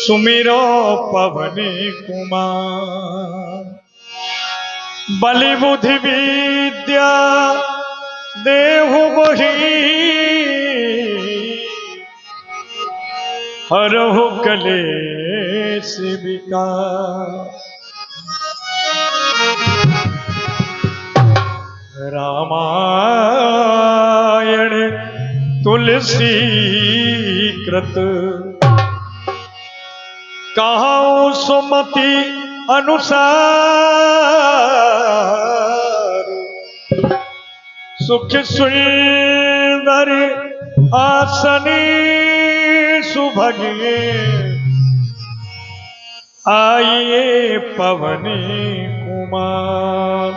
सुमिरो पवनी कुमार। बलि बुद्धि विद्या देहु बही हरहु कलेश विकार। रामायण तुलसी कृत कहूँ सुमति अनुसार। सुख सुंदर आसनी सुभगे आइए पवनी कुमार।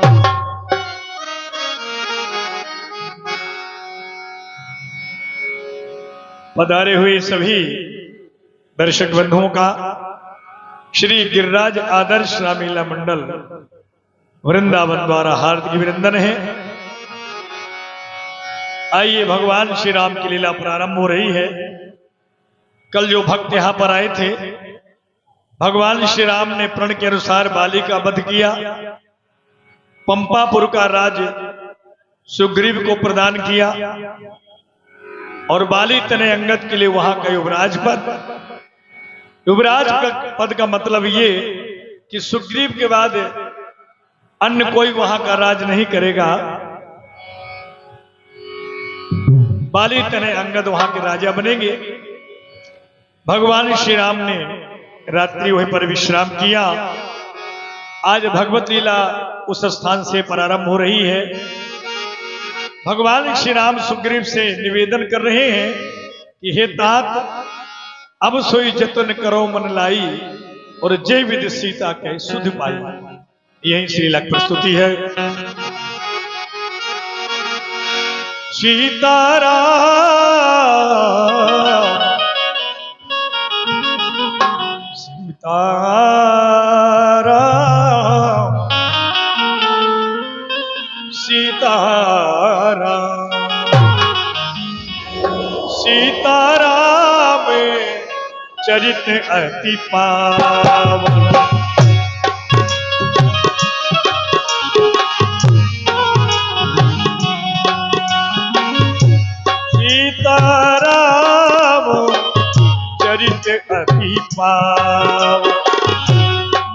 पधारे हुए सभी दर्शक बंधुओं का श्री गिरिराज आदर्श रामलीला मंडल वृंदावन द्वारा हार्दिक अभिनंदन है। आइए भगवान श्री राम की लीला प्रारंभ हो रही है। कल जो भक्त यहां पर आए थे, भगवान श्री राम ने प्रण के अनुसार बाली का वध किया, पंपापुर का राज सुग्रीव को प्रदान किया और बाली तने अंगद के लिए वहां का युवराज पद। युवराज पद का मतलब ये कि सुग्रीव के बाद अन्य कोई वहां का राज नहीं करेगा। बाली तने अंगद वहां के राजा बनेंगे। भगवान श्री राम ने रात्रि वहीं पर विश्राम किया। आज भगवत लीला उस स्थान से प्रारंभ हो रही है। भगवान श्री राम सुग्रीव से निवेदन कर रहे हैं कि हे तात, अब सोई जतन करो मन लाई और जय विधि सीता के सुध पाई। यही श्रीला प्रस्तुति है। सीताराम सीताराम सीताराम सीताराम चरित अति पावन। सीताराम चरित अति पावन।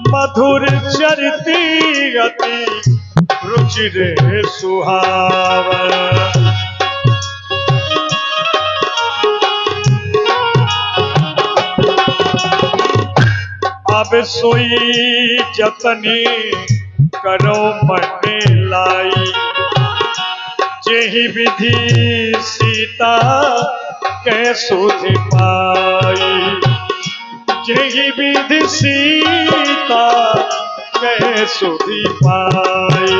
मधुर चरित अति रुचिर सुहावन। अब सोई जतनी करो मन लाई जेहि विधि सीता कै सुध पाई। जेहि विधि सीता कै सुध पाई।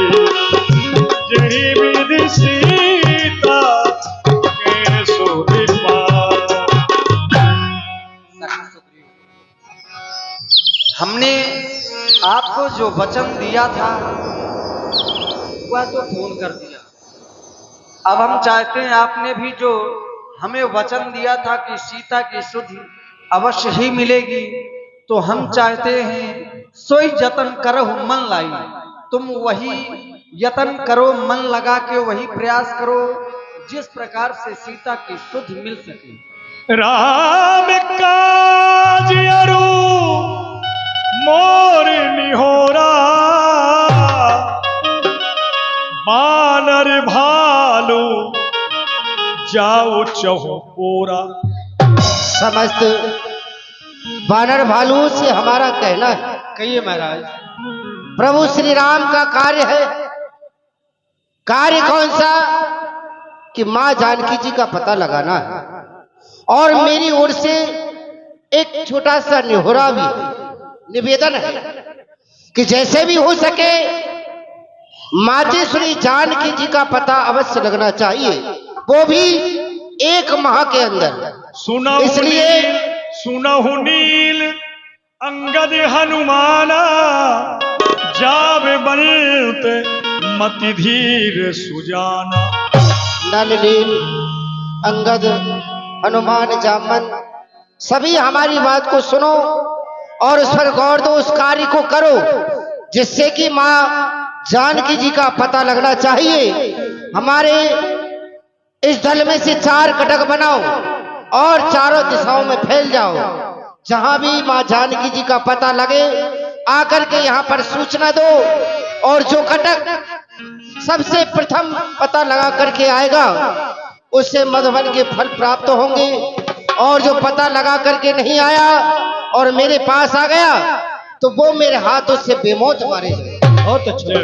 जेहि विधि सीता कै सुध पाई। हमने आपको जो वचन दिया था वह तो पूर्ण कर दिया। अब हम चाहते हैं, आपने भी जो हमें वचन दिया था कि सीता की सुधि अवश्य ही मिलेगी, तो हम चाहते हैं सोई जतन करो मन लाई। तुम वही यतन करो, मन लगा के वही प्रयास करो जिस प्रकार से सीता की सुधि मिल सके। राम काज अरु मोर निहोरा बानर भालू जाओ चहुपोरा। समस्त बानर भालू से हमारा कहना है। कहिए महाराज। प्रभु श्री राम का कार्य है। कार्य कौन सा? कि मां जानकी जी का पता लगाना है और मेरी ओर से एक छोटा सा निहोरा भी निवेदन है कि जैसे भी हो सके मातेश्वरी जानकी जी का पता अवश्य लगना चाहिए, वो भी 1 माह के अंदर। इसलिए सुनहु नील अंगद हनुमाना जावे बलत मति धीर सुजाना। नल नील अंगद हनुमान जामन सभी हमारी बात को सुनो और उस पर गौर दो, उस कार्य को करो जिससे कि माँ जानकी जी का पता लगना चाहिए। हमारे इस दल में से 4 कटक बनाओ और चारों दिशाओं में फैल जाओ। जहां भी माँ जानकी जी का पता लगे आकर के यहाँ पर सूचना दो, और जो कटक सबसे प्रथम पता लगा करके आएगा उससे मधुबन के फल प्राप्त होंगे। और जो पता लगा करके नहीं आया और मेरे पास आ गया तो वो मेरे हाथों से बेमौत मारे जाए। बहुत अच्छे।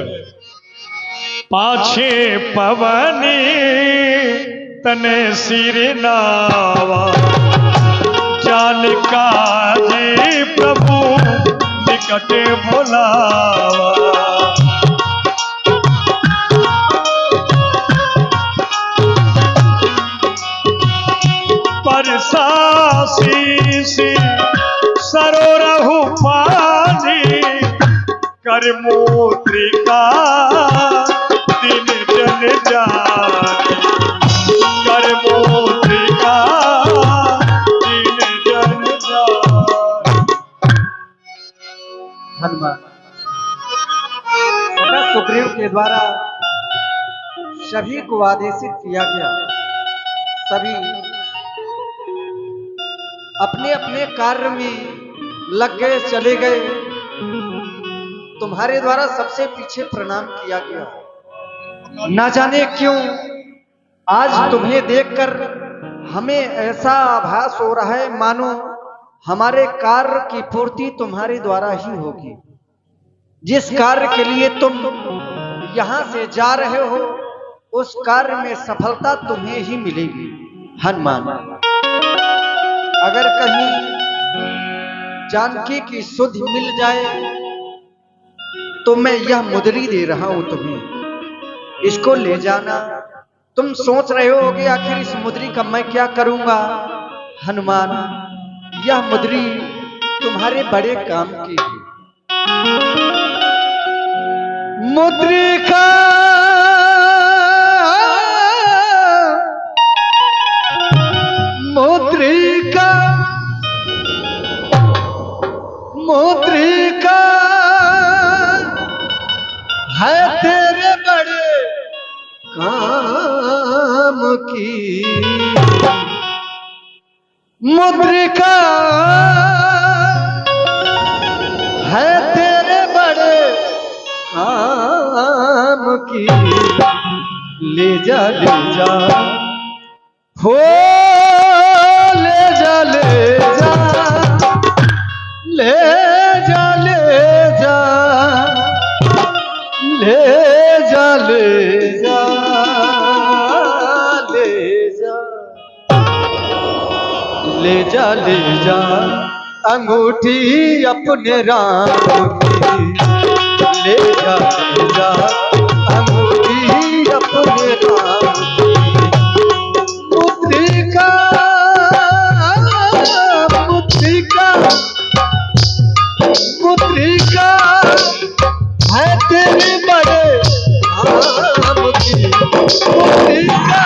पाछे पवनी तने सिर नावा, जानका जी प्रभु निकट बोलावा। परसासी सरोरहु पानी, कर मूत्रिका दिन जन जानी, कर मूत्रिका दिन जन जानी। हनुमान सुग्रीव के द्वारा सभी को आदेशित किया गया। सभी अपने अपने कार्य में लग गए, चले गए। तुम्हारे द्वारा सबसे पीछे प्रणाम किया गया। न जाने क्यों आज तुम्हें देखकर हमें ऐसा आभास हो रहा है मानो हमारे कार्य की पूर्ति तुम्हारे द्वारा ही होगी। जिस कार्य के लिए तुम यहां से जा रहे हो उस कार्य में सफलता तुम्हें ही मिलेगी। हनुमान, अगर कहीं जानकी की सुधि मिल जाए तो मैं यह मुद्री दे रहा हूं तुम्हें, इसको ले जाना। तुम सोच रहे होगे आखिर इस मुद्री का मैं क्या करूंगा। हनुमान, यह मुद्री तुम्हारे बड़े काम की है। मुद्रिका मुद्रिका मुद्रिका है तेरे बड़े काम की। मुद्रिका है तेरे बड़े काम की। ले जा हो, ले जा ले जा ले जा ले जा ले जा ले जा ले जा ले जा ले जा अंगूठी अपने राम की। ले जा अंगूठी अपने राम की। मुद्रिका मुद्रिका मुद्रिका है तेरे बड़े काम की। मुद्रिका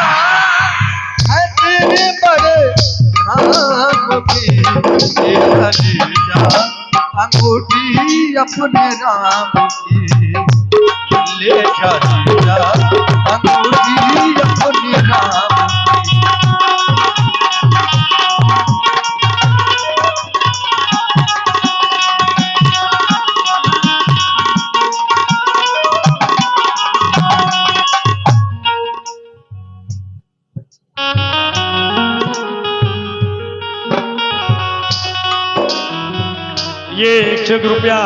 है तेरे बड़े काम की। ले जा अंगूठी अपने राम की। ले जा अंगूठी अपने राम की। ये 1 रुपया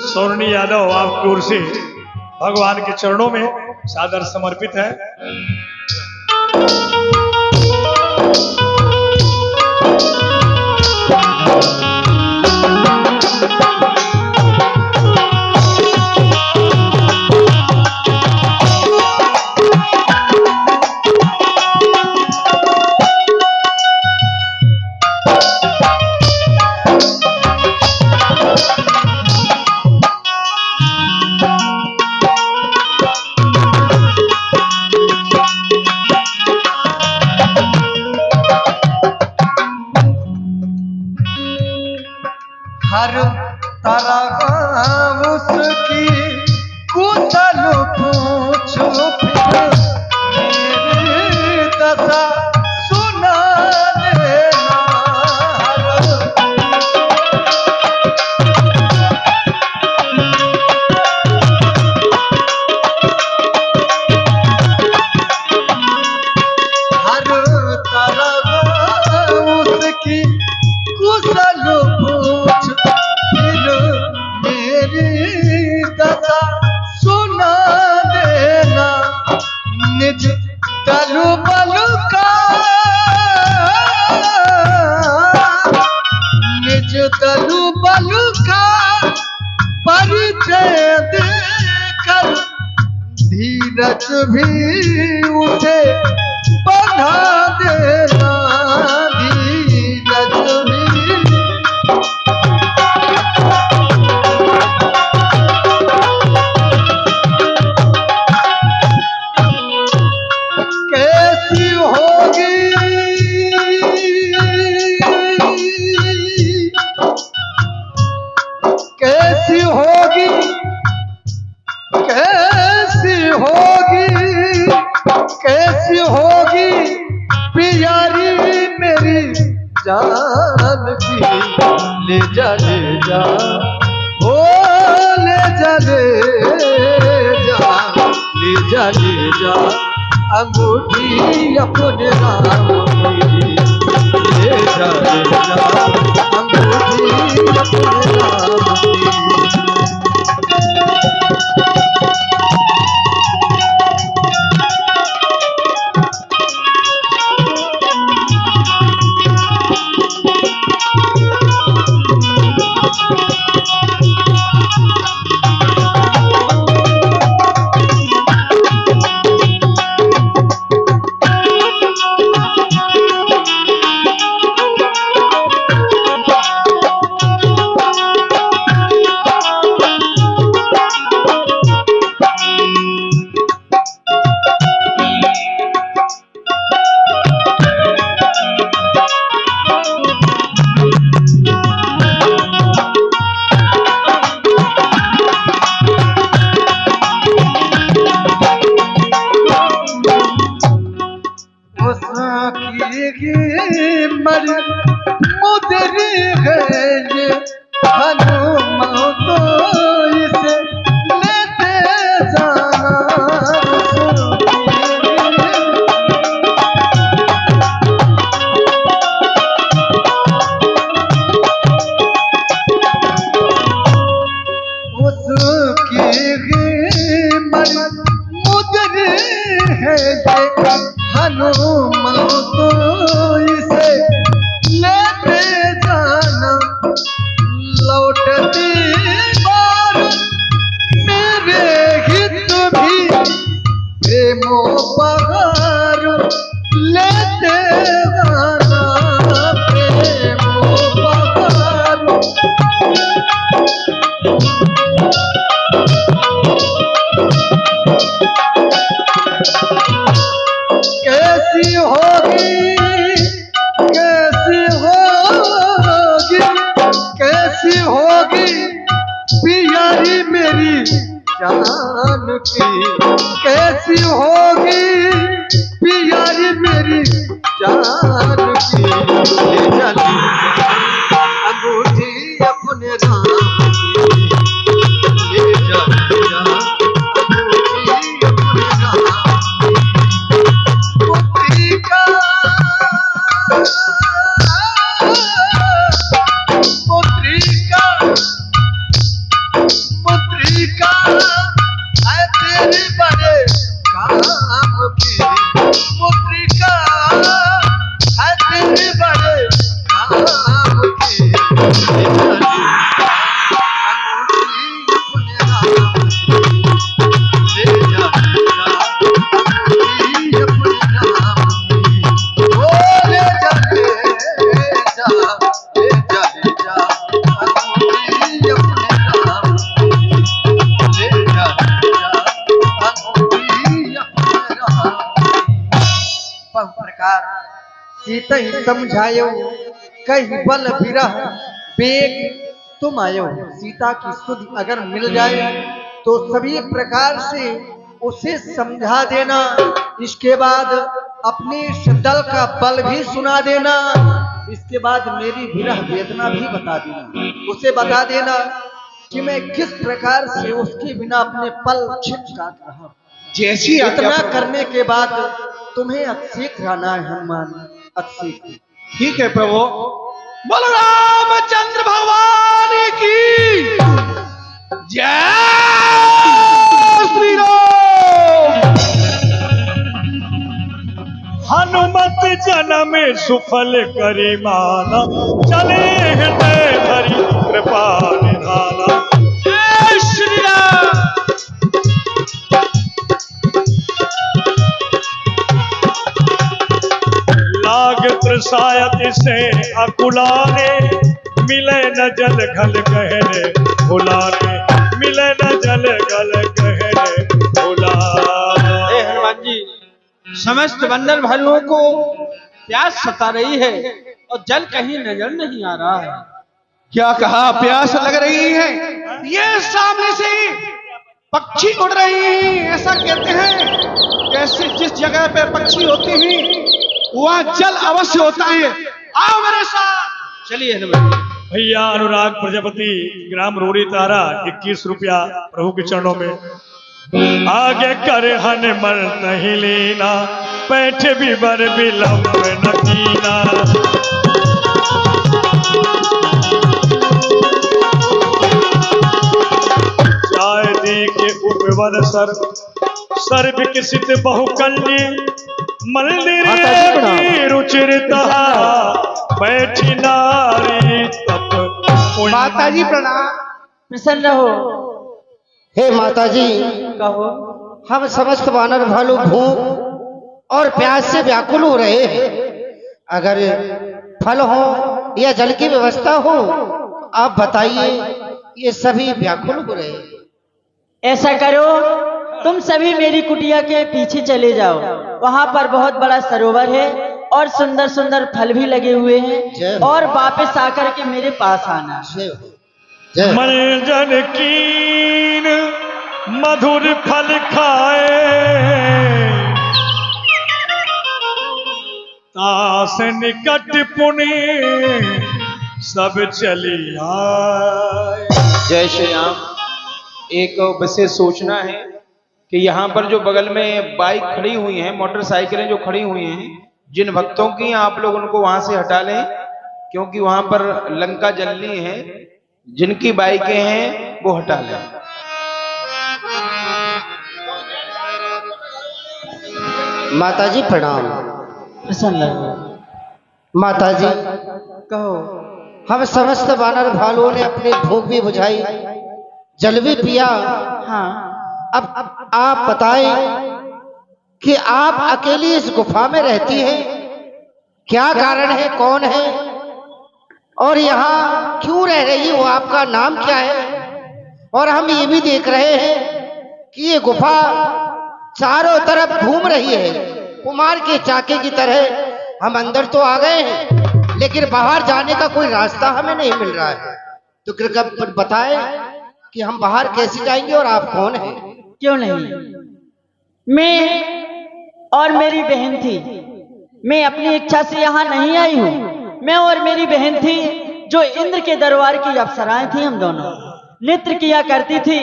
सोनी यादव आपकी ओर से भगवान के चरणों में सादर समर्पित है। हर तरह उसकी कुशल पूछो फिर मेरी दशा सुना देना। हर तरह उसकी कुशल पूछ फिर मेरी दशा सुना देना। निज तलु बलु का निज तलु बलु का परिचय देकर धीरज भी उसे बढ़ा देना। धीरज भी कैसी होगी कैसी होगी कैसी होगी कैसी होगी प्यारी मेरी जान की। ले जा ओ ले जा ले जा अंगूठी अपने नाम की। ले जा अंगूठी अपने नाम की। मुदरी है ये हनुमान तो इसे लेते जाना। उसकी मुदरी है ये हनुमान तो इसे लेते जाना। लौटती बार मेरे हित भी प्रेमो बहार लेते जाना। प्रेमो बहार कैसी होगी कैसी होगी कैसी होगी प्यारी मेरी जान की। कैसी होगी प्यारी मेरी जान की। ले जा अंगूठी अपने राम की। ले जा अंगूठी अपने राम मुद्रिका है तेरे बड़े काम की। मुद्रिका है तेरे बड़े काम की। सीत ही समझायो कही बल विरह बेग तुम आए हो, सीता की सुध अगर मिल जाए तो सभी प्रकार से उसे समझा देना। इसके बाद अपनी इस दल का बल भी सुना देना। इसके बाद मेरी विरह वेदना भी बता देना। उसे बता देना कि मैं किस प्रकार से उसके बिना अपने पल छिप काट रहा। जैसी इतना करने के बाद तुम्हें अक्षेत्र आना है हनुमान, अक्षेत्र। ठीक है प्रभु। बलरामचंद्र भगवान की जय श्री राम। हनुमत जन्म सुफल करी माना, चले हृदय भरी कृपा निधाना। जय श्री राम। लाग त्रसायत से अकुलाने, मिले न जल घल गहरे भुलाने, मिले न जल घल गहरे भुलाने। हे हनुमान जी, समस्त बंदर भाइयों को प्यास सता रही है और जल कहीं नजर नहीं आ रहा है। क्या कहा? प्यास लग रही है। ये सामने से पक्षी उड़ रहे हैं। ऐसा कहते हैं कैसे जिस जगह पे पक्षी होते हैं वहां जल अवश्य होता है। आओ मेरे साथ चलिए हनुमान जी। भैया अनुराग प्रजापति ग्राम रोड़ी तारा 21 रुपया प्रभु के चरणों में। आगे कर हनुमन नहीं लेना, पैठ भी बर विलंब न कीना। जाय दी के उपवन सर विकसित बहुकल्य, मंदिर रुचिरता बैठी नारी तप। माता जी प्रणाम। प्रसन्न रहो। हे माता जी, कहो। हम समस्त वानर भालू भूख और प्यास से व्याकुल हो रहे हैं। अगर फल हो या जल की व्यवस्था हो आप बताइए। ये सभी व्याकुल हो रहे हैं। ऐसा करो, तुम सभी मेरी कुटिया के पीछे चले जाओ। वहां पर बहुत बड़ा सरोवर है और सुंदर सुंदर फल भी लगे हुए हैं। और वापस आकर के मेरे पास आना। मन जन कीन मधुर फल खाए, तास निकट पुण्य सब चली आए। जय श्री राम। एक विशेष सूचना है कि यहाँ पर जो बगल में बाइक खड़ी हुई हैं, मोटरसाइकिलें जो खड़ी हुई हैं, जिन भक्तों की आप लोग उनको वहां से हटा लें, क्योंकि वहां पर लंका जलनी है। जिनकी बाइकें हैं वो हटा लें। माता जी प्रणाम। प्रसन्न रहो। माता जी, कहो। हम समस्त वानर भालुओं ने अपनी भूख भी बुझाई, जल भी पिया। हाँ। अब आप बताएं कि आप अकेली इस गुफा में रहती हैं, क्या कारण है, कौन है और यहाँ क्यों रह रही हो, आपका नाम क्या है? और हम ये भी देख रहे हैं कि ये गुफा चारों तरफ घूम रही है, कुमार के चाके की तरह। हम अंदर तो आ गए हैं लेकिन बाहर जाने का कोई रास्ता हमें नहीं मिल रहा है। तो कृपया बताएं कि हम बाहर कैसे जाएंगे और आप कौन हैं? क्यों नहीं, मैं और मेरी बहन थी। मैं अपनी इच्छा से यहाँ नहीं आई हूँ। मैं और मेरी बहन थी जो इंद्र के दरबार की अप्सराएं थी। हम दोनों नृत्य किया करती थी।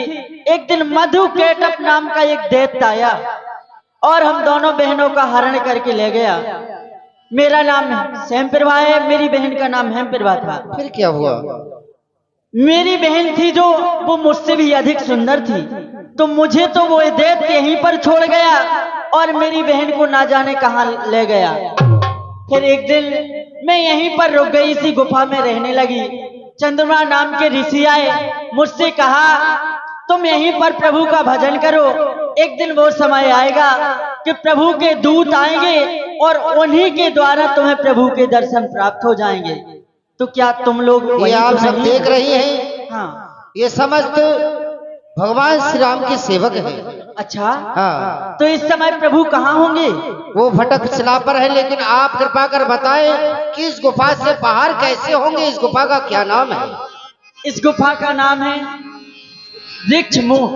एक दिन मधु केटप नाम का एक दैत्य आया और हम दोनों बहनों का हरण करके ले गया। मेरा नाम सैमप्रभा है, मेरी बहन का नाम हेमप्रभा था। फिर क्या हुआ? मेरी बहन थी जो वो मुझसे भी अधिक सुंदर थी, तो मुझे तो वो दैत्य यहीं पर छोड़ गया और मेरी बहन को ना जाने कहां ले गया। फिर एक दिन मैं यहीं पर रुक गई, इसी गुफा में रहने लगी। चंद्रमा नाम के ऋषि आए, मुझसे कहा तुम यहीं पर प्रभु का भजन करो, एक दिन वो समय आएगा कि प्रभु के दूत आएंगे और उन्हीं के द्वारा तुम्हें प्रभु के दर्शन प्राप्त हो जाएंगे। तो क्या तुम लोग ये आप सब देख रही हैं? हाँ। ये समस्त भगवान श्री राम के सेवक हैं। अच्छा। हाँ। तो इस समय प्रभु कहाँ होंगे? वो भटक शिला पर है, लेकिन आप कृपा कर बताएं कि इस गुफा से बाहर कैसे होंगे? इस गुफा का क्या नाम है? इस गुफा का नाम है वृक्ष मुंह।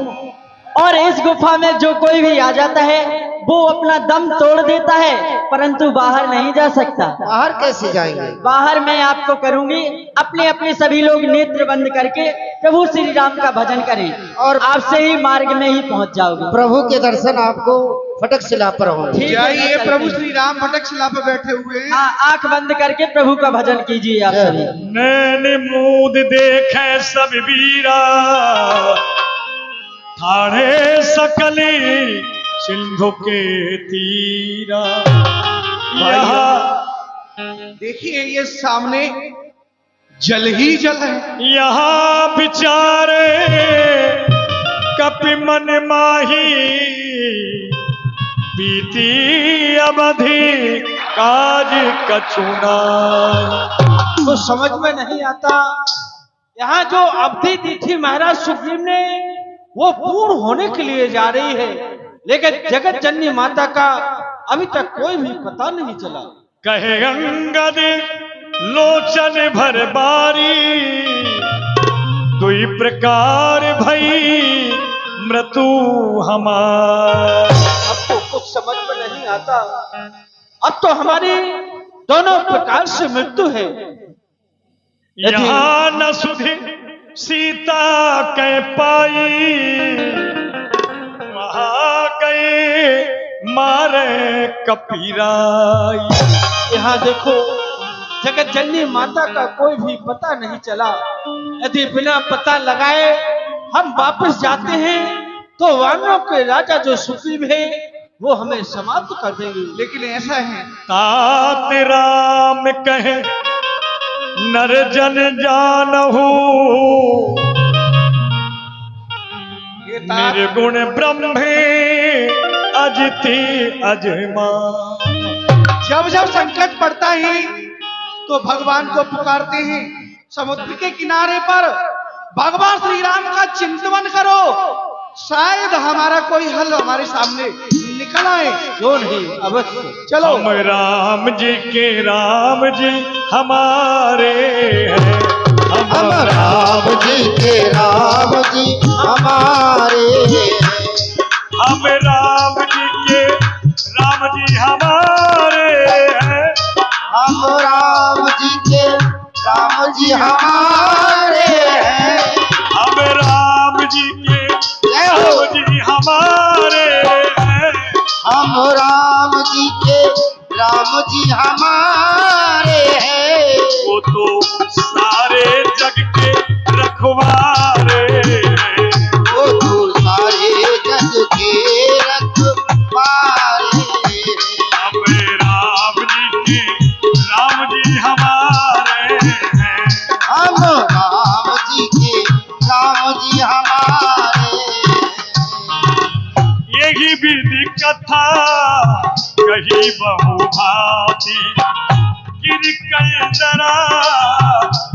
और इस गुफा में जो कोई भी आ जाता है वो अपना दम तोड़ देता है, परंतु बाहर नहीं जा सकता। बाहर कैसे जाएंगे? बाहर मैं आपको करूंगी, अपने अपने सभी लोग नेत्र बंद करके प्रभु श्री राम का भजन करें और आपसे ही मार्ग में ही पहुंच जाओगे। प्रभु के दर्शन आपको फटक शिला पर होंगे। ठीक है, जाइए, चलते प्रभु हैं। श्री राम फटक शिला पर बैठे हुए हैं। हाँ, आंख बंद करके प्रभु का भजन कीजिए आप सभी। नैन मूद देखे सब वीरा, ठाणे सकली सिंधु के तीरा। यहाँ देखिए ये सामने जल ही जल है। यहाँ बिचारे कपि मन माही, बीती अवधि काज कछुना। तो समझ में नहीं आता, यहाँ जो अवधि दी थी महाराज सुग्रीव ने वो पूर्ण होने के लिए जा रही है, लेकिन जगत जननी माता का अभी तक कोई भी पता नहीं चला। कहे अंगद लोचन भर बारी, दुई प्रकार भई मृत्यु हमार। अब तो कुछ समझ में नहीं आता, अब तो हमारी दोनों प्रकार से मृत्यु है। यहाँ न सुधि सीता कै पाई, वहाँ गए मारे कपीराई। यहाँ देखो जगत जननी माता का कोई भी पता नहीं चला। यदि बिना पता लगाए हम वापस जाते हैं तो वानरों के राजा जो सुग्रीव है वो हमें समाप्त कर देंगे। लेकिन ऐसा है तात राम कहे नर जन जानहु, निर्गुण ब्रह्मे अजिति अजमा। जब जब संकट पड़ता है तो भगवान को पुकारते हैं। समुद्र के किनारे पर भगवान श्री राम का चिंतन करो, शायद हमारा कोई हल हमारे सामने निकल आए। क्यों नहीं, अवश्य चलो। हम राम जी के राम जी हमारे हैं, हम राम जी के राम जी हमारे हैं। हम राम जी के राम जी हमारे हैं। हम राम जी के राम जी हमारे हैं। हम राम जी के राम जी हमारे हैं। हम राम जी के राम जी हमारे हैं। वो तो सारे जग के रखवारे हैं। वो तो सारे जग के रखवारे हैं। हम राम जी के राम जी हमारे हैं। हम राम जी के राम जी हमारे हैं। यही विधि कथा कही बहु भांति, गिर जरा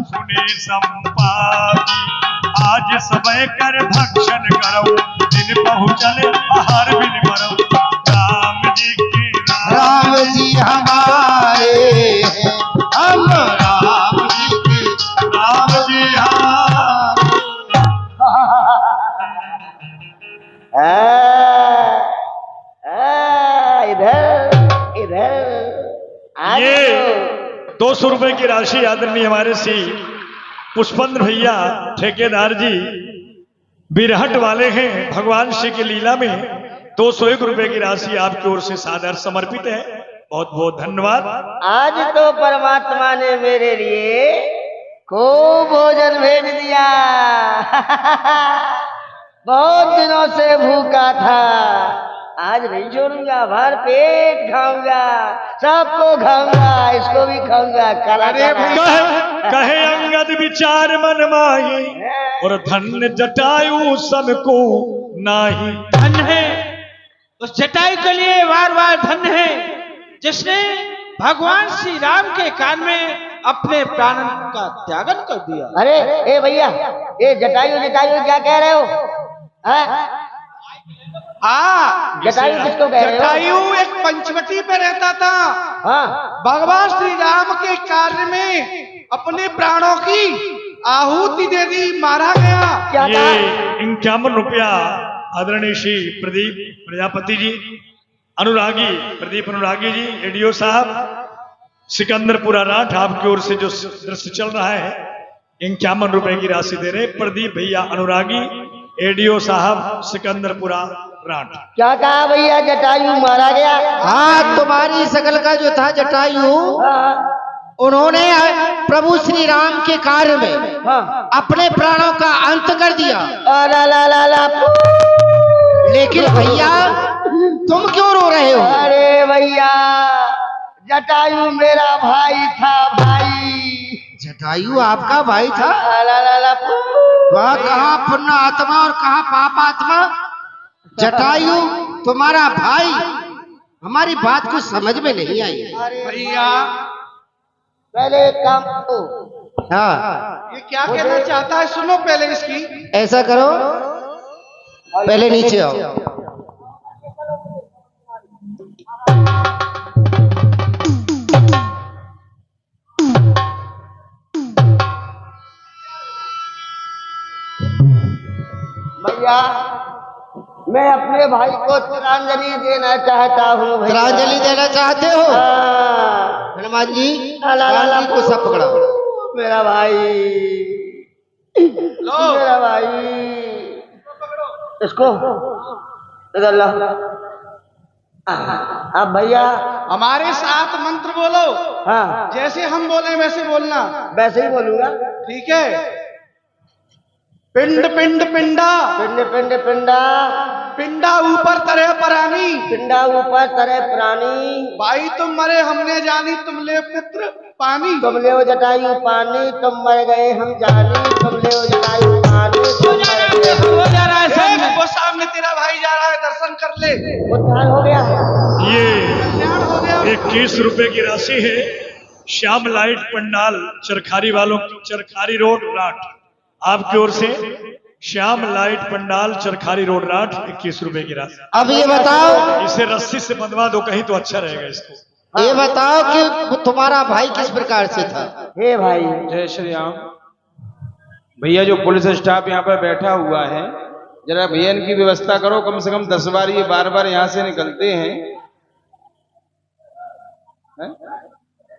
सुने संपाति। आज समय कर भक्षण करो, दिन पहुँचल आहार बिन मरो। राम जी के राम जी हमारे हैं। हम राम जी के राम जी हमारे। इधर इधर ये 200 रुपए की राशि आदरणीय हमारे श्री पुष्पेंद्र भैया ठेकेदार जी बिरहट वाले हैं। भगवान श्री की लीला में 201 रुपए की राशि आपकी ओर से सादर समर्पित है। बहुत बहुत धन्यवाद। आज तो परमात्मा ने मेरे लिए खूब भोजन भेज दिया। बहुत दिनों से भूखा था, आज नहीं छोड़ूंगा, भर पेट खाऊंगा, सबको खाऊंगा, इसको भी खाऊंगा। कहे अंगद विचार मन माही, और धन्य जटायु सबको नाही। धन्य है उस जटायु के लिए, बार बार धन्य है जिसने भगवान श्री राम के कान में अपने प्राण का त्यागन कर दिया। अरे ए भैया, ये जटायु जटायु क्या कह रहे हो? हाँ, जटायु किसको कह रहे हो? जटायु एक पंचवटी पे रहता था। हाँ, भगवान श्री राम के कार्य में अपने प्राणों की आहुति दे दी, मारा गया। क्या ये कहा? 51 रुपया आदरणीय श्री प्रदीप प्रजापति जी, अनुरागी प्रदीप अनुरागी जी, एडीओ साहब, सिकंदरपुरा राठ, आपकी ओर से जो दृश्य चल रहा है 51 रुपए की राशि दे रहे प्रदीप भैया अनुरागी, एडीओ साहब, सिकंदरपुरा राठ। क्या कहा भैया? जटायु मारा गया। हाँ, तुम्हारी शकल का जो था जटायु, हाँ, उन्होंने प्रभु श्री राम के कार्य में हाँ। अपने प्राणों का अंत कर दिया। ला ला ला ला। लेकिन भैया तुम क्यों रो रहे हो? अरे भैया, जटायु मेरा भाई था, भाई। जटायु आपका भाई था? ला ला ला। वह कहाँ पुण्य आत्मा और कहाँ पाप आत्मा? जटायु तुम्हारा भाई, हमारी बात कुछ समझ में नहीं आई। भैया पहले एक काम करो। हाँ, ये क्या कहना चाहता है, सुनो पहले इसकी। ऐसा करो, पहले नीचे आओ। भैया, मैं अपने भाई को तिलांजलि देना चाहता हूँ। भैया। तिलांजलि देना चाहते हो? हाँ। हनुमान जी, ला ला ला। गांधी को सब पकड़ाओ। मेरा भाई, लो मेरा भाई, इसको इधर ला। अब भैया हमारे साथ मंत्र बोलो, हाँ, जैसे हम बोले वैसे बोलना, वैसे ही बोलूंगा। ठीक है? पिंड पिंड पिंडा, पिंड पिंड पिंडा, पिंडा ऊपर तरह परानी, पिंडा ऊपर तरह प्राणी। भाई तुम मरे हमने जानी, तुम ले पुत्र पानी। तुम ले जटायु पानी, तुम मर गए हम जानी, तुम ले जटायु पानी, तुम मर गए हम। देख, वो सामने तेरा भाई जा रहा है, दर्शन कर ले। उद्धार हो गया। ये कल्याण हो गया। 21 रुपए की राशि है। श्याम लाइट पंडाल चरखारी वालों, चरखारी रोड राठ, आपकी ओर से श्याम लाइट पंडाल चरखारी रोड राठ 21 रुपए की राशि। अब ये बताओ, इसे रस्सी से बंधवा दो कहीं तो अच्छा रहेगा इसको। ये बताओ कि तुम्हारा भाई किस प्रकार से था? हे भाई, जय श्री राम। भैया जो पुलिस स्टाफ यहाँ पर बैठा हुआ है, जरा भैया इनकी व्यवस्था करो, कम से कम 10 बार ये बार बार यहाँ से निकलते हैं।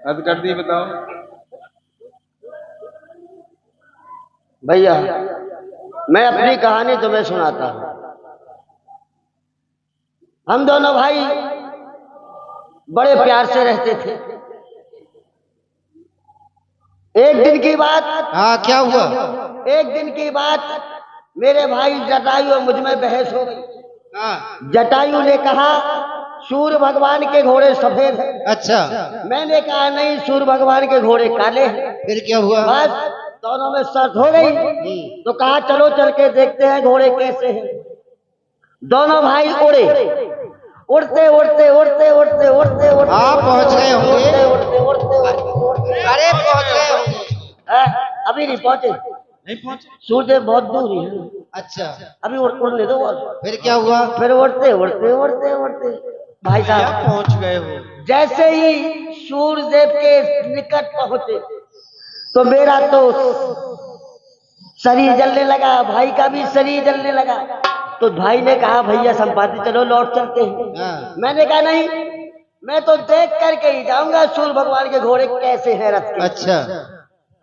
हद कर दी, बताओ। भैया मैं अपनी कहानी तुम्हें सुनाता हूँ। हम दोनों भाई बड़े प्यार से रहते थे। एक दिन की बात, हाँ, क्या हुआ? एक दिन की बात, मेरे भाई जटायु और मुझ में बहस हो गई। हाँ, जटायु ने कहा सूर्य भगवान के घोड़े सफेद हैं। अच्छा, मैंने कहा नहीं, सूर्य भगवान के घोड़े काले हैं। फिर क्या हुआ? बस दोनों में शर्त हो गई, तो कहा चलो चल के देखते हैं घोड़े कैसे हैं। दोनों भाई उड़े, उड़ते उड़ते उड़ते उड़ते उड़ते उड़ते आप पहुंच गए होंगे। उड़ते उड़ते उड़ते। अरे पहुंच गए होंगे। अभी नहीं पहुंचे, नहीं पहुंचे? सूर्य बहुत दूर ही है, अच्छा, अभी उड़ने दो। फिर क्या हुआ? फिर उड़ते उड़ते उड़ते उड़ते भाई साहब पहुंच गए हो। जैसे ही सूर्य देव के निकट पहुंचे तो मेरा तो शरीर जलने लगा, भाई का भी शरीर जलने लगा। तो भाई ने कहा भैया संपाति चलो लौट चलते हैं। हाँ, मैंने कहा नहीं, मैं तो देख करके ही जाऊंगा सूर्य भगवान के घोड़े कैसे हैं रथ के। अच्छा,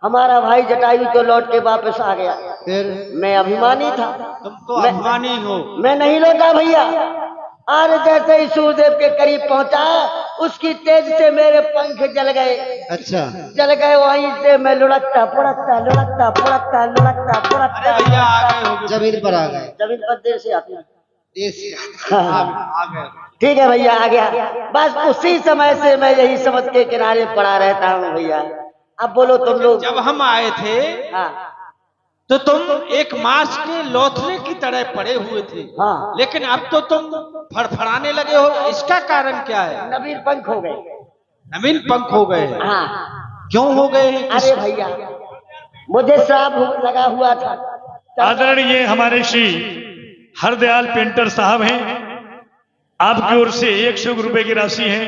हमारा भाई जटायु तो लौट के वापस आ गया। फिर? मैं अभिमानी था, तुम तो मैं- अभिमानी हो। मैं नहीं लौटा भैया। और जैसे ही सूर्यदेव के करीब पहुंचा, उसकी तेज से मेरे पंख जल गए। अच्छा, जल गए, वहीं से मैं लुढ़कता पुढ़कता लुढ़कता पुढ़कता लुढ़कता पुढ़कता भैया आ गए होगे। जमीन पर आ गए। जमीन पर देर से आती है। देश आ गए। ठीक है भैया, आ गया। बस उसी समय से मैं यही समुद्र के किनारे पड़ा रहता हूँ भैया। अब बोलो तुम लोग। जब हम आए थे हाँ तो तुम एक मांस के लोथले की तरह पड़े हुए थे, हाँ, लेकिन अब तो तुम फड़फड़ाने लगे हो। इसका कारण क्या है? नवीन पंख हो गए। नवीन पंख हो गए हैं। हाँ, क्यों हो गए हैं? अरे भैया मुझे श्राप लगा हुआ था। आदरणीय हमारे श्री हरदयाल पेंटर साहब हैं, आपकी ओर से 100 रुपए की राशि है।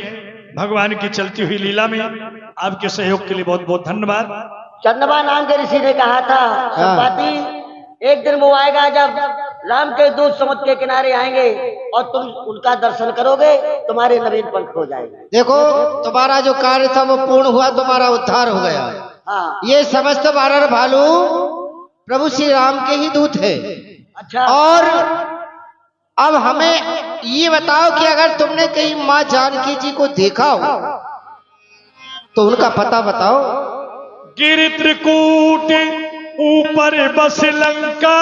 भगवान की चलती हुई लीला में आपके सहयोग के लिए बहुत बहुत धन्यवाद। चंदवा नाम के ऋषि ने कहा था संपाति, एक दिन वो आएगा जब राम के दूत समुद्र के किनारे आएंगे और तुम उनका दर्शन करोगे, तुम्हारे नवीन पंथ हो जाएंगे। देखो तुम्हारा जो कार्य था वो पूर्ण हुआ, तुम्हारा उद्धार हो गया। हाँ। ये समस्त वानर भालू प्रभु श्री राम के ही दूत है। अच्छा। और अब हमें ये बताओ कि अगर तुमने कहीं माँ जानकी जी को देखा हो तो उनका पता बताओ। गिरि त्रिकूट ऊपर बस लंका,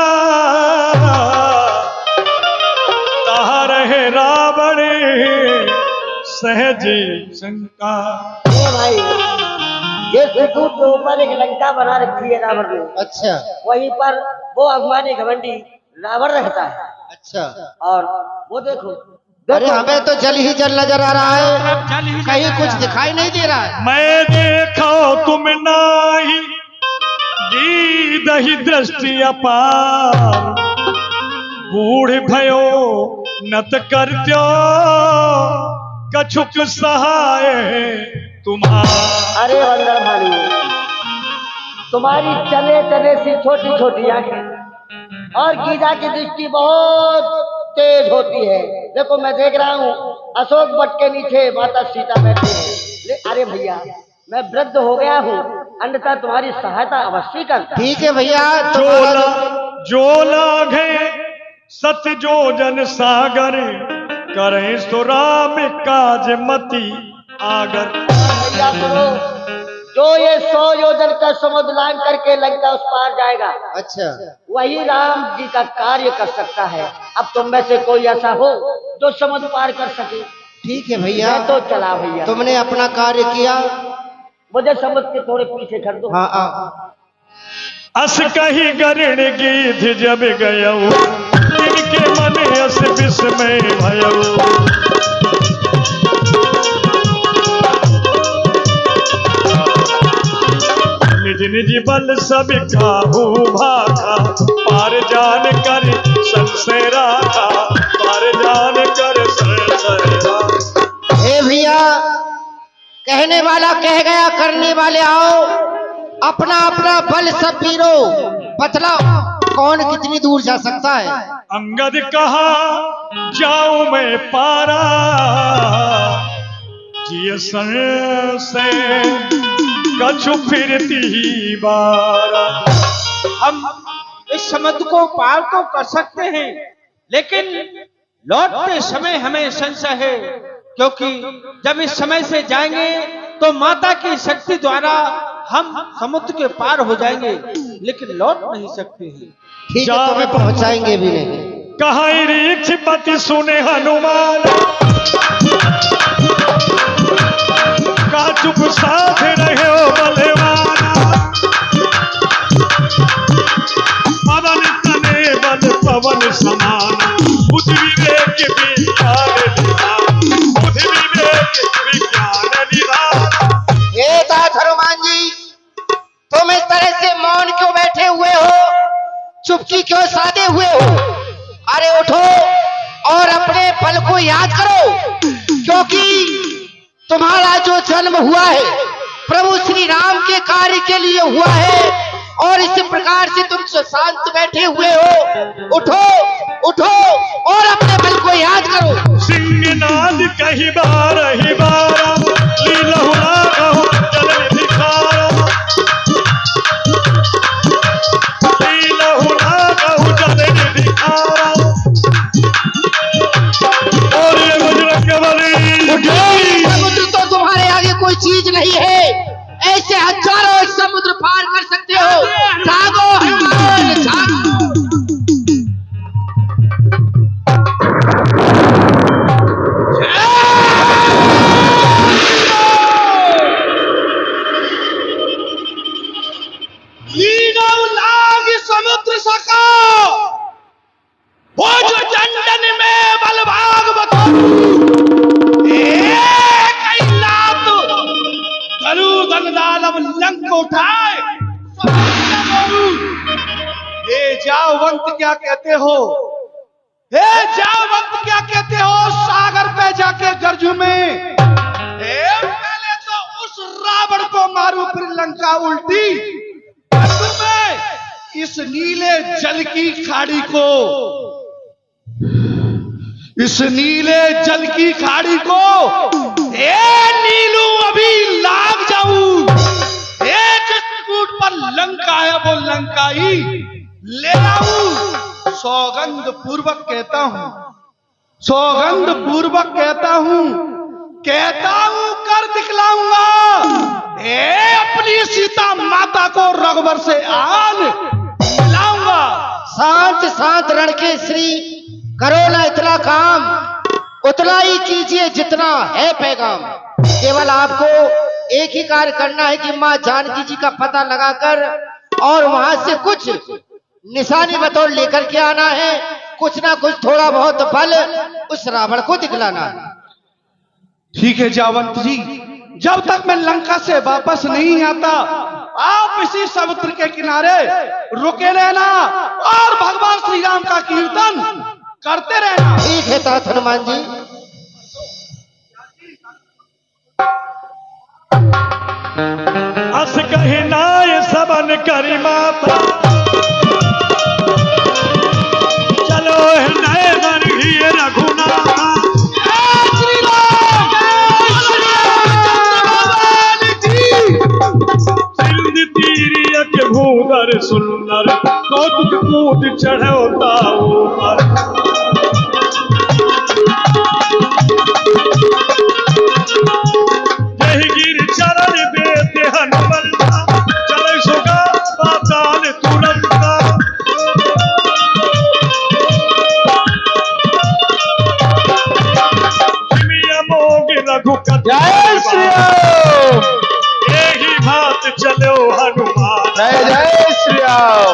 तहाँ रहे रावण सहज शंका। भाई ये त्रिकूट के ऊपर एक लंका बना रखी है रावण ने। अच्छा। वहीं पर वो अभिमानी घमंडी रावण रहता है। अच्छा। और वो देखो, अरे हमें तो जल ही जल नजर आ रहा है, कहीं कुछ दिखाई नहीं दे रहा है। मैं देखो तुम नाही दही दृष्टि अपार, बूढ़ भयो नत करत्यो कछुक सहाय तुम्हार। अरे वंदर भालू, तुम्हारी चले चले सी छोटी छोटी आंखें और गीजा की दृष्टि बहुत तेज होती है। देखो मैं देख रहा हूँ अशोक वट के नीचे माता सीता बैठी है। अरे भैया मैं वृद्ध हो गया हूँ, अन्यथा तुम्हारी सहायता अवश्य करता। ठीक है भैया। जो लागे सत्य जो जन सागर, करें सो राम काज मति आगर। भैया सुनो, जो ये 100 योजन का समुद्र लांग करके लंका उस पार जाएगा, अच्छा, वही राम जी का कार्य कर सकता है। अब तुम में से कोई ऐसा हो जो समुद्र पार कर सके? ठीक है भैया। तो चला भैया, तुमने अपना कार्य किया, मुझे समुद्र के थोड़े पीछे कर दो। हाँ। अस कही गरण गीध जब गयो, इनके मन अस विस्मय भयो। निज निज बल सब काहू भाखा, पार जान कर संशय राखा, पार जान कर संशय राखा। हे भैया, कहने वाला कह गया, करने वाले आओ। अपना अपना बल सब पीरो, बतलाओ कौन कितनी दूर जा सकता है। अंगद कहा जाऊं मैं पारा, जिय सर से कछु फिरती बारा। हम इस समुद्र को पार तो कर सकते हैं, लेकिन लौटते समय हमें संशय है, क्योंकि जब इस समय से जाएंगे तो माता की शक्ति द्वारा हम समुद्र के पार हो जाएंगे, लेकिन लौट नहीं सकते हैं। ठीक है, तुम्हें पहुंचाएंगे भी नहीं। कहा रीक्षपति सुने हनुमान, का चुप साथ रहे हो बलवाना। पवन तने बल पवन समान, बुद्धि विवेक विज्ञान निधान, बुद्धि विवेक विज्ञान निधान। हे तात हनुमान जी, तुम इस तरह से मौन क्यों बैठे हुए हो, चुपकी क्यों साधे हुए हो? अरे उठो और अपने बल को याद करो, क्योंकि तुम्हारा जो जन्म हुआ है प्रभु श्री राम के कार्य के लिए हुआ है, और इस प्रकार से तुम शांत बैठे हुए हो। उठो उठो और अपने बल को याद करो। सिंहनाद कही बार ही बारा, लीलहु राघव जल दिखारा, लीलहु राघव जल दिखारा। और ये बजरंग बली, समुद्र तो तुम्हारे आगे कोई चीज नहीं है, ऐसे हजारों समुद्र पार कर सकते हो। जागो हनुमान, जागो। समुद्र सका वो जो चंदन में बलभाग बताओ, लंक उठाए। हे जावंत क्या कहते हो, हे जावंत क्या कहते हो, सागर पे जाके गर्जू में। पहले तो उस रावण को मारू, फिर लंका उल्टी। इस नीले जल की खाड़ी को, इस नीले जल की खाड़ी को ए नीलू अभी लाग जाऊं। एक कूट पर लंका है वो लंकाई ले आऊं। सौगंध पूर्वक कहता हूं, सौगंध पूर्वक कहता हूं कर दिखलाऊंगा। अपनी सीता माता को रघुवर से आन मिलाऊंगा। शांत शांत रणके श्री, करो ना इतना काम, उतना ही कीजिए जितना है पैगाम। केवल आपको एक ही कार्य करना है कि माँ जानकी जी का पता लगाकर और वहां से कुछ निशानी बतौर लेकर के आना है। कुछ ना कुछ थोड़ा बहुत बल उस रावण को दिखलाना है। ठीक है जावंत जी, जब तक मैं लंका से वापस नहीं आता आप इसी समुद्र के किनारे रुके रहना और भगवान श्री राम का कीर्तन करते रहना। ठीक है तात हनुमान जी। अस कहे नाय सबन करी माता, चलो नए मन ही रघुनाथा। सिंध तीरिया के भूधर सुंदर, कौतुक कूद चढ़ोता ऊपर। यही गिर चरण बेते हनुमंता, चले सुगा पाताल तुरंता। जय श्री राम, यही बात चलो हनुमान। जय जय श्री राम।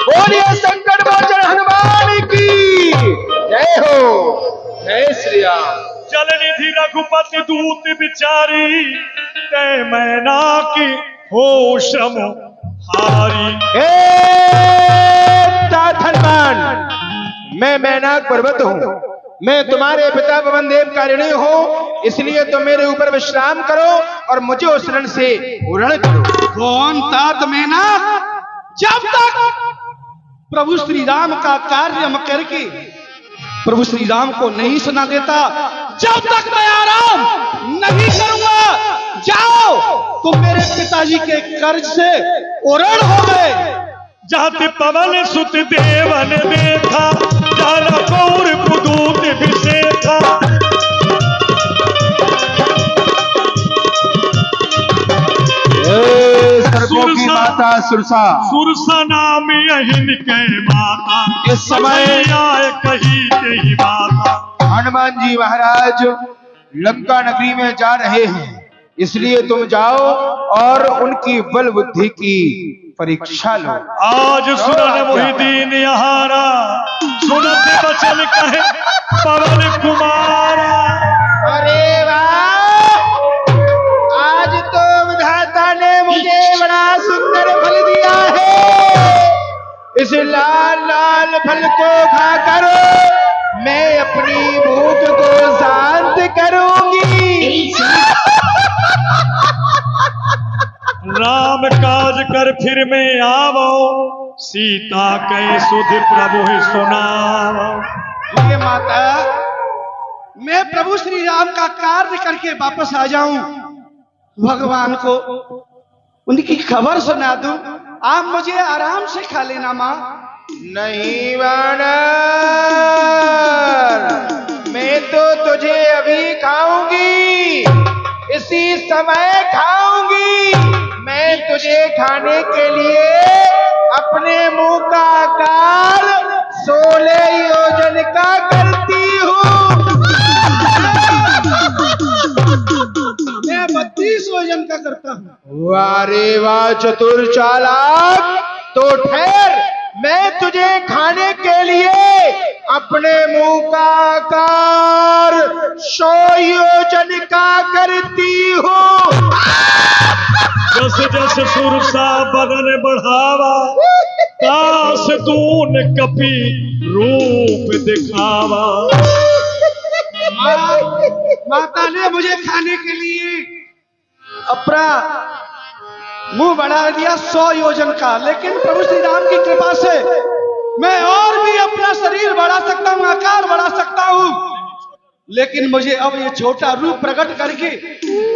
बोलिए संकट मोचन हनुमान की जय हो। जय श्री राम। चल निधि रघुपति दूत विचारी, तय मैना की हो श्रम हारी। तात हनुमान, मैं मैनाक पर्वत हूँ, मैं तुम्हारे पिता पवन देव का ऋणी हूँ, इसलिए तुम मेरे ऊपर विश्राम करो और मुझे उस ऋण से पूर्ण करो। कौन तात मेनक? जब तक प्रभु श्री राम का कार्य हम करके प्रभु श्री राम को नहीं सुना देता, जब तक मैं आराम नहीं करूंगा। जाओ, तुम मेरे पिताजी के कर्ज से उरण हो गए। जाति पवन सुत देवन देखा, जाला कौर पुदूत विषेखा। सर्पों की माता सुरसा, सुरसा नाम यही के माता, इस समय आए कही यही माता। हनुमान जी महाराज लंका नगरी में जा रहे हैं, इसलिए तुम जाओ और उनकी बल बुद्धि की परीक्षा लो। आज सुनन मोहिदीन यहारा, सुनत बचन कहे पवन कुमारा। अरे वाह, आज तो विधाता ने मुझे बड़ा सुंदर फल दिया है। इस लाल लाल फल को खाकर मैं अपनी भूख को शांत करूंगी। राम काज कर फिर में आवो, सीता के सुध प्रभु ही सुनाओ। ये माता, मैं प्रभु श्री राम का कार्य करके वापस आ जाऊं, भगवान को उनकी खबर सुना दूं, आप मुझे आराम से खा लेना माँ। नहीं वानर, मैं तो तुझे अभी खाऊंगी, इसी समय खाऊंगी। मैं तुझे खाने के लिए अपने मुंह का आकार 16 योजन का करती हूँ। मैं 32 योजन का करता हूँ। वाह रे वाह चतुर चालाक, तो ठहर, मैं तुझे खाने के लिए अपने मुंह का आकार 100 योजन का करती हूँ। जस जस सुरसा बदन बढ़ावा, तास तून कपि रूप दिखावा। माता ने मुझे खाने के लिए अपना मुंह बढ़ा दिया 100 योजन का, लेकिन प्रभु श्री राम की कृपा से मैं और भी अपना शरीर बढ़ा सकता हूँ, आकार बढ़ा सकता हूँ, लेकिन मुझे अब ये छोटा रूप प्रकट करके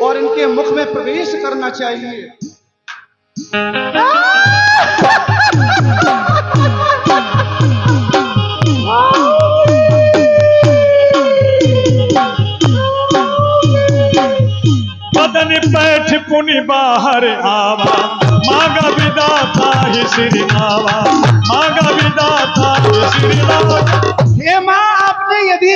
और इनके मुख में प्रवेश करना चाहिए। बदन पैठ पुनि बाहर आवा, मांगा विदाता ही श्री आवा, मांगा विदाता ही श्री आवा। हे माँ, आपने यदि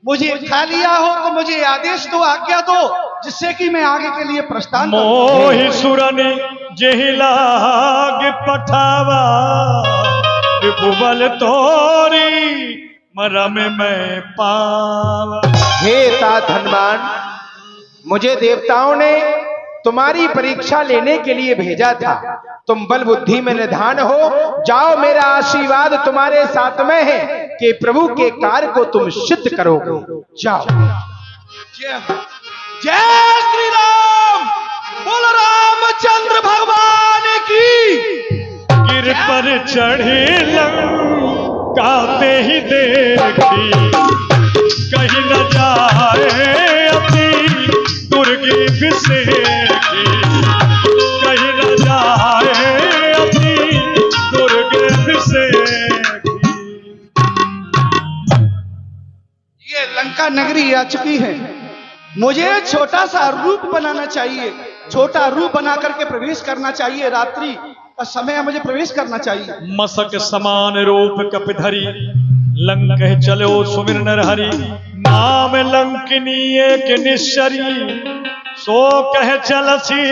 मुझे खा लिया हो तो मुझे आदेश दो, आज्ञा दो, जिससे कि मैं आगे के लिए प्रस्थान करूं। मोहि सुरनि जेहि लाग पठावा, विपुबल तोरी मरम में पावा। हे तात हनुमान, मुझे देवताओं ने तुम्हारी परीक्षा लेने के लिए भेजा था। तुम बल बुद्धि में निधान हो, जाओ, मेरा आशीर्वाद तुम्हारे साथ में है कि प्रभु के कार्य को तुम सिद्ध करोगे। जाओ। जय श्री राम, बोल रामचंद्र भगवान की। गिर पर चढ़े लंकाते ही देखी, कहीं न जाए अपनी दुर्गे बिसेकी, कहीं न जाए अपनी दुर्गे बिसेकी। ये लंका नगरी आ चुकी है, मुझे छोटा सा रूप बनाना चाहिए, छोटा रूप बना करके प्रवेश करना चाहिए। रात्रि का समय मुझे प्रवेश करना चाहिए। मसक समान रूप कपिधरी, लंक चलो सुमिर नर हरि, नाम लंकिनी एक निश्चरी, सो कह चलसी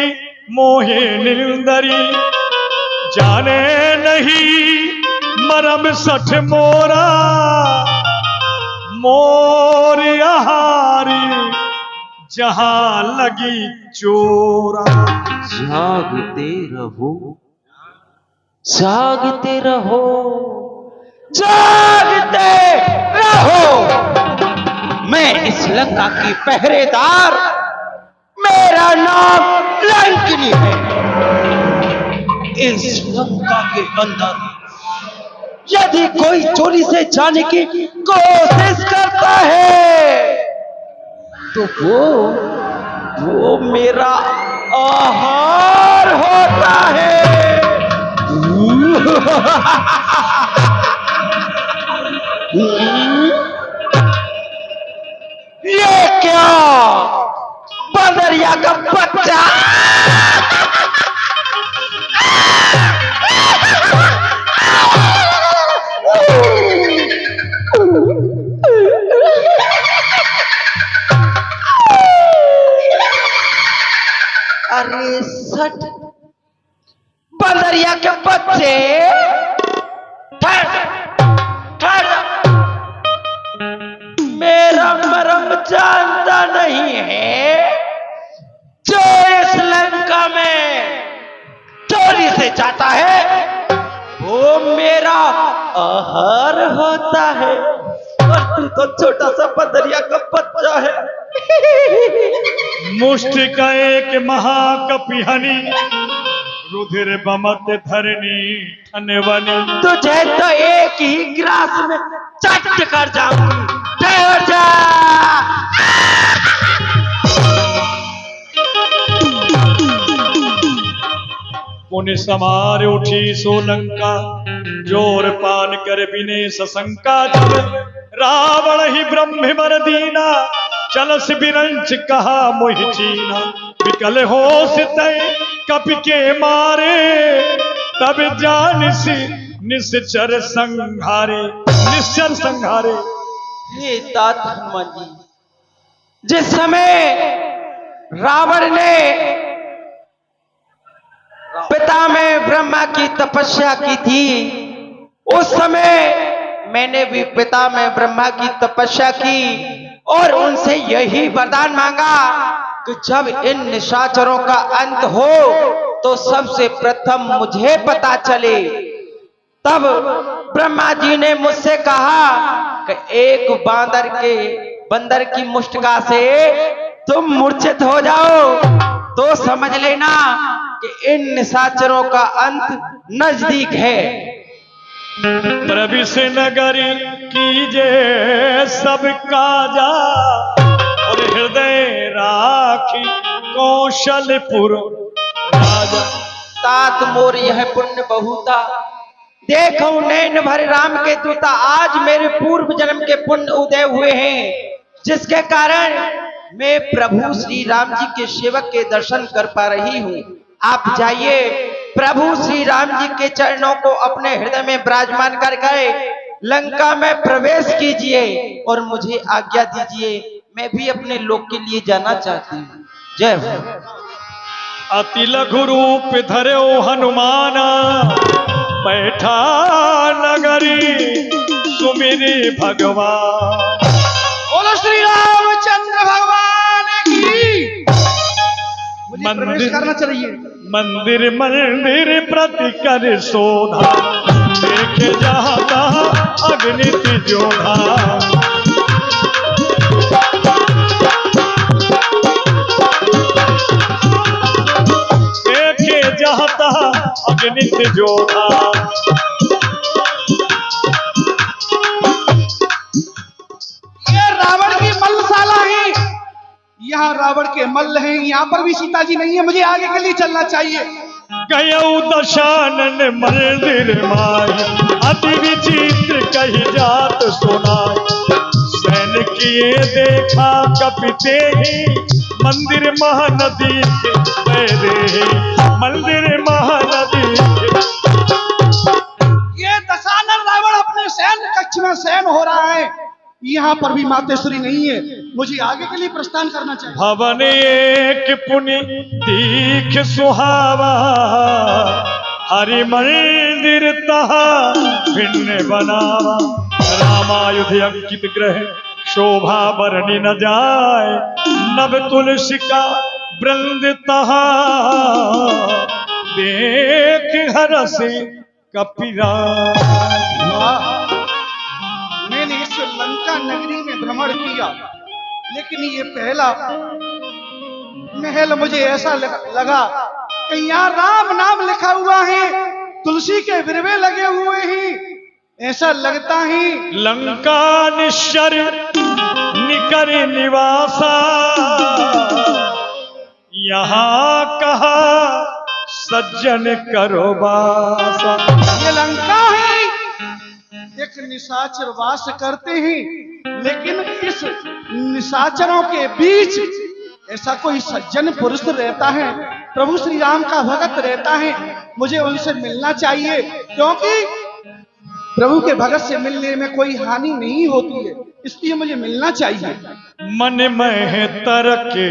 मोहे निंदरी। जाने नहीं मरम सठ मोरा, मोर आहारी जहां लगी चोरा। जागते रहो, जागते रहो, जागते रहो। मैं इस लंका की पहरेदार, मेरा नाम लंकिनी है। इस लंका के अंदर यदि कोई चोरी से जाने की कोशिश करता है तो वो मेरा आहार होता है। ये क्या बंदरिया का बच्चा? अरे सट, बंदरिया के बच्चे, मेरा मरम जानता नहीं है। जो इस लंका में चोरी से जाता है वो मेरा आहार होता है, और तू तो छोटा सा बंदरिया का बच्चा है। मुष्टि का एक महाकपिहनी, रुधिर बमत धरनी ठनवनी। तुझे तो एक ही ग्रास में चट कर जाऊंगी। जा पुण्य समार उठी सोलंका, जोर पान कर बिने सशंका। जब रावण ही ब्रह्म बर दीना, चलस बिरंच कहा मोहि चीना। विकल होश तय कपि के मारे, तब जान सी निश्चर संहारे, निश्चर संहारे। हे तात हनुमान जी, जिस समय रावण ने पिता में ब्रह्मा की तपस्या की थी, उस समय मैंने भी पिता में ब्रह्मा की तपस्या की और उनसे यही वरदान मांगा कि जब इन निशाचरों का अंत हो तो सबसे प्रथम मुझे पता चले। तब ब्रह्मा जी ने मुझसे कहा कि एक बंदर की मुष्टिका से तुम मूर्छित हो जाओ तो समझ लेना कि इन निशाचरों का अंत नजदीक है। प्रविश नगरी कीजे सब काजा और हृदय राखी कौशलपुर राजा। तात मोर यह पुण्य बहुता, देखो नैन भर राम के दूता। आज मेरे पूर्व जन्म के पुण्य उदय हुए हैं, जिसके कारण मैं प्रभु श्री राम जी के सेवक के दर्शन कर पा रही हूँ। आप जाइए, प्रभु श्री राम जी के चरणों को अपने हृदय में विराजमान कर गए लंका में प्रवेश कीजिए और मुझे आज्ञा दीजिए, मैं भी अपने लोक के लिए जाना चाहती हूँ। जय हो। अति लघु रूप धरो हनुमाना, बैठा नगरी सुमिरी भगवान। बोलो श्री रामचंद्र भगवान की। मुझे प्रवेश करना चाहिए। मंदिर मंदिर प्रति कर शोधा, देखे जहाँ तहाँ अग्नि जोधा। देखे जहाँ तहाँ अग्नि जोधा। ये रावण की मल्लशाला है, यहाँ रावण के मल्ल हैं। यहाँ पर भी सीता जी नहीं है, मुझे आगे के लिए चलना चाहिए। गयौ दशानन मंदिर माई, अति विचित्र कही जात सुनाई। सैन किए देखा कपिते ही, मंदिर महानदी के मंदिर महानदी। ये दशानन रावण अपने सैन्य कक्ष में शयन हो रहा है, यहाँ पर भी मातेश्वरी नहीं है, मुझे आगे के लिए प्रस्थान करना चाहिए। भवन एक पुनि दीख सुहावा, हरि मंदिर तहा भिन्न बनावा। रामायुध अंकित ग्रह शोभा बरनी न जाए, नव तुलसी का वृंद तहा देख हरसि कपिरा। मैंने इस लंका नगरी में भ्रमण किया, लेकिन ये पहला महल मुझे ऐसा लगा कि यहाँ राम नाम लिखा हुआ है, तुलसी के विरवे लगे हुए हैं, ऐसा लगता है लंका निश्चर निकर निवासा। यहाँ कहा सज्जन करो बासा। ये लंका है, एक निशाचर वास करते हैं, लेकिन इस निशाचरों के बीच ऐसा कोई सज्जन पुरुष रहता है, प्रभु श्री राम का भगत रहता है। मुझे उनसे मिलना चाहिए, क्योंकि प्रभु के भगत से मिलने में कोई हानि नहीं होती है, इसलिए मुझे मिलना चाहिए। मन में तरके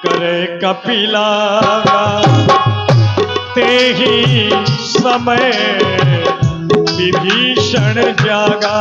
करे कपिला, ते ही समय विभीषण जागा।